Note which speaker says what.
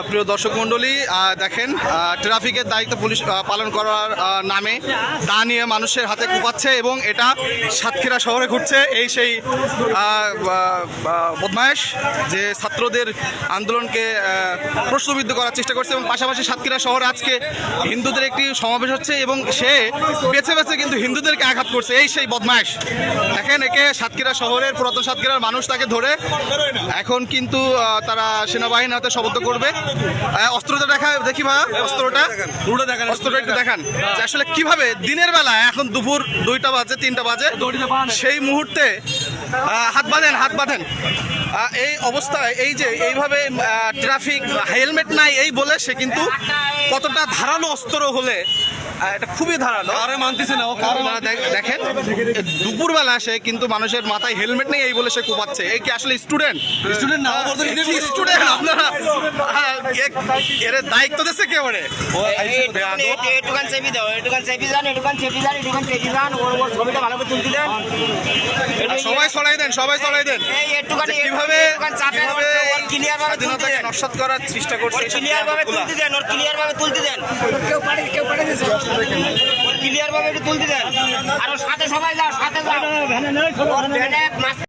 Speaker 1: প্রিয় দর্শক মণ্ডলী, দেখেন ট্রাফিকের দায়িত্ব পুলিশ পালন করার নামে তা নিয়ে মানুষের হাতে কুপাচ্ছে এবং এটা সাতক্ষীরা শহরে ঘুরছে। এই সেই বদমায়েশ যে ছাত্রদের আন্দোলনকে প্রশ্নবিদ্ধ করার চেষ্টা করছে এবং পাশাপাশি সাতক্ষীরা শহরে আজকে হিন্দুদের একটি সমাবেশ হচ্ছে এবং সে বেছে বেছে কিন্তু হিন্দুদেরকে আঘাত করছে। এই সেই বদমায়েশ, দেখেন একে সাতক্ষীরা শহরের পুরাতন সাতক্ষীরার মানুষ তাকে ধরে এখন কিন্তু তারা সেনাবাহিনীর হাতে সোপর্দ করবে। অস্ত্রটা দেখি ভাই, অস্ত্রটা একটু দেখান যে আসলে কিভাবে দিনের বেলা এখন দুপুর 2টা বাজে 3টা বাজে সেই মুহূর্তে হাত বাঁধেন এই অবস্থায় এই যে এইভাবে ট্রাফিক হেলমেট নাই এই বলে সে কিন্তু কতটা ধারালো অস্ত্র হলে এটা খুবই ধারালো মানতেছে না। দেখেন দুপুরবেলা সে কিন্তু মানুষের মাথায় হেলমেট নেই এই বলে সে কোপাচ্ছে। এই কি আসলে স্টুডেন্ট না? স্টুডেন্ট আপনারা এর দায়িত্ব দিচ্ছে কে বলে? সবাই ছড়াই দেন কিভাবে স্বাধীনতাকে নস্যাৎ করার চেষ্টা করছে।
Speaker 2: ক্লিয়ার ভাবে তুলতে দেন ক্লিয়ার ভাবে তুলতে দেন। আর সাথে সবাই যাও, সাথে যাও।